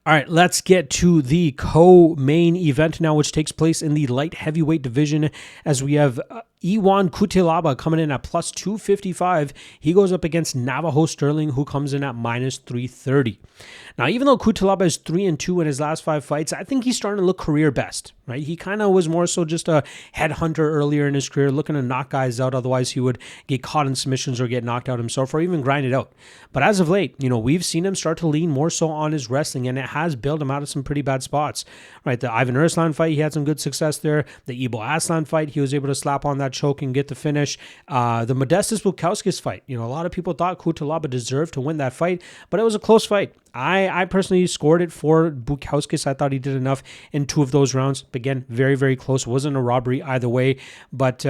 All right, let's get to the co-main event now, which takes place in the light heavyweight division as we have Iwan Cutelaba coming in at plus 255. He goes up against Navajo Stirling, who comes in at minus 330. Now, even though Cutelaba is 3-2 in his last 5 fights, I think he's starting to look career best, right? He kind of was more so just a headhunter earlier in his career, looking to knock guys out. Otherwise, he would get caught in submissions or get knocked out himself or even grind it out. But as of late, we've seen him start to lean more so on his wrestling, and it has bailed him out of some pretty bad spots, right? The Ivan Erslan fight, he had some good success there. The Ibo Aslan fight, he was able to slap on that choke and get the finish. The Modestas Bukauskas fight, a lot of people thought Cutelaba deserved to win that fight, but it was a close fight. I personally scored it for Bukauskas. I thought he did enough in 2 of those rounds. Again, very, very close. It wasn't a robbery either way, but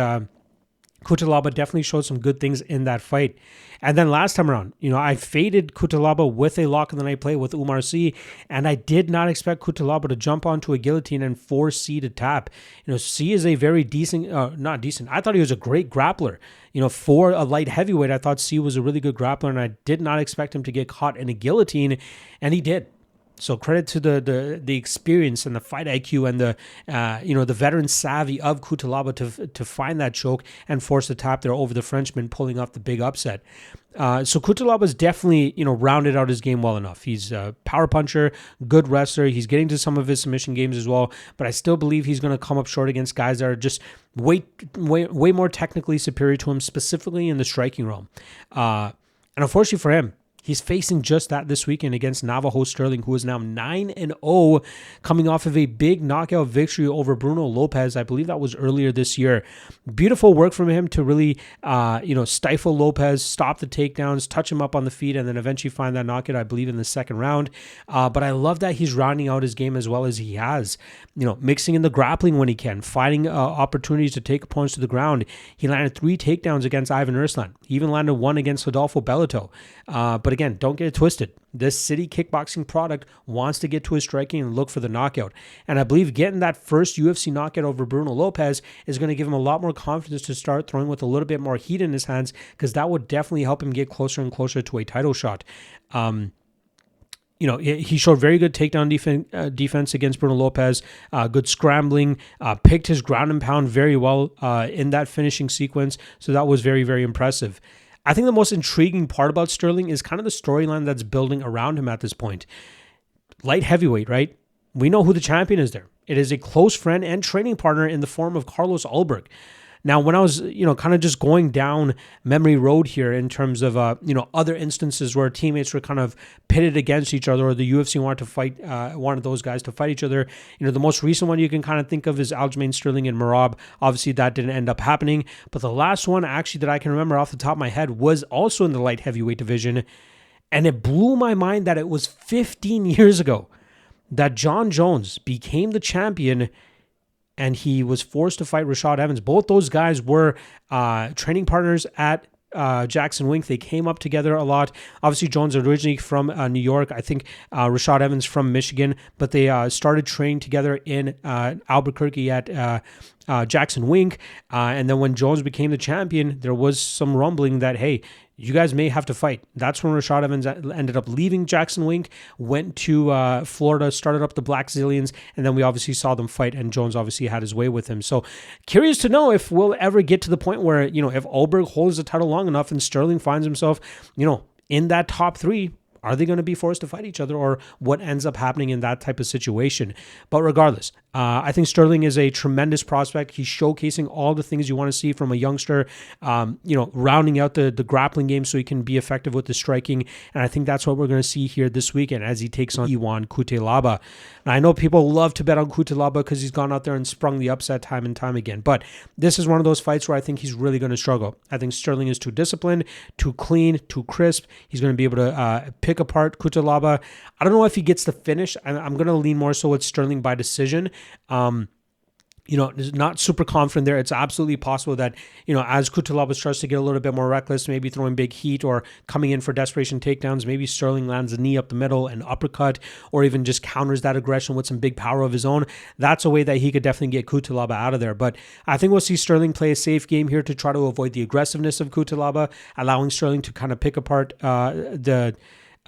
Cutelaba definitely showed some good things in that fight. And then last time around, I faded Cutelaba with a lock of the night play with Umar C, and I did not expect Cutelaba to jump onto a guillotine and force C to tap. C is a very not decent. I thought he was a great grappler. For a light heavyweight, I thought C was a really good grappler, and I did not expect him to get caught in a guillotine, and he did. So credit to the experience and the fight IQ and the veteran savvy of Cutelaba to find that choke and force the tap there over the Frenchman, pulling off the big upset. So Cutelaba's definitely rounded out his game well enough. He's a power puncher, good wrestler. He's getting to some of his submission games as well, but I still believe he's going to come up short against guys that are just way more technically superior to him, specifically in the striking realm. And unfortunately for him, he's facing just that this weekend against Navajo Stirling, who is now 9-0, coming off of a big knockout victory over Bruno Lopez. I believe that was earlier this year. Beautiful work from him to really, stifle Lopez, stop the takedowns, touch him up on the feet, and then eventually find that knockout, I believe, in the second round. But I love that he's rounding out his game as well as he has. Mixing in the grappling when he can, finding opportunities to take opponents to the ground. He landed 3 takedowns against Ivan Erslan. He even landed 1 against Rodolfo Bellato. But again, don't get it twisted. This city kickboxing product wants to get to his striking and look for the knockout. And I believe getting that first UFC knockout over Bruno Lopez is going to give him a lot more confidence to start throwing with a little bit more heat in his hands, because that would definitely help him get closer and closer to a title shot. He showed very good takedown defense against Bruno Lopez, good scrambling, picked his ground and pound very well in that finishing sequence. So that was very, very impressive. I think the most intriguing part about Stirling is kind of the storyline that's building around him at this point. Light heavyweight, right? We know who the champion is there. It is a close friend and training partner in the form of Carlos Ulberg. Now, when I was, kind of just going down memory road here in terms of, other instances where teammates were kind of pitted against each other, or the UFC wanted those guys to fight each other. The most recent one you can kind of think of is Aljamain Sterling and Merab. Obviously, that didn't end up happening. But the last one, actually, that I can remember off the top of my head was also in the light heavyweight division. And it blew my mind that it was 15 years ago that John Jones became the champion, and he was forced to fight Rashad Evans. Both those guys were training partners at Jackson Wink. They came up together a lot. Obviously, Jones originally from New York. I think Rashad Evans from Michigan, but they started training together in Albuquerque at Jackson Wink. And then when Jones became the champion, there was some rumbling that, hey, you guys may have to fight. That's when Rashad Evans ended up leaving Jackson Wink, went to Florida, started up the Black Zillions, and then we obviously saw them fight, and Jones obviously had his way with him. So curious to know if we'll ever get to the point where, if Ulberg holds the title long enough and Sterling finds himself, in that top 3, are they going to be forced to fight each other, or what ends up happening in that type of situation? But regardless, I think Sterling is a tremendous prospect. He's showcasing all the things you want to see from a youngster, rounding out the grappling game so he can be effective with the striking. And I think that's what we're going to see here this weekend as he takes on Iwan Cutelaba. Now, I know people love to bet on Cutelaba because he's gone out there and sprung the upset time and time again. But this is one of those fights where I think he's really going to struggle. I think Sterling is too disciplined, too clean, too crisp. He's going to be able to pick apart Cutelaba. I don't know if he gets the finish. I'm going to lean more so with Sterling by decision. Not super confident there. It's absolutely possible that, as Cutelaba starts to get a little bit more reckless, maybe throwing big heat or coming in for desperation takedowns, maybe Sterling lands a knee up the middle, an uppercut, or even just counters that aggression with some big power of his own. That's a way that he could definitely get Cutelaba out of there. But I think we'll see Sterling play a safe game here to try to avoid the aggressiveness of Cutelaba, allowing Sterling to kind of pick apart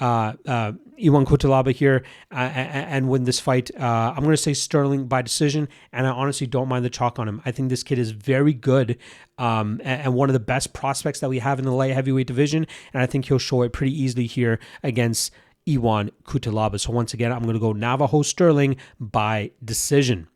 Iwan Cutelaba here and win this fight. I'm going to say Stirling by decision, and I honestly don't mind the chalk on him. I think this kid is very good and one of the best prospects that we have in the light heavyweight division, and I think he'll show it pretty easily here against Iwan Cutelaba. So once again, I'm going to go Navajo Stirling by decision.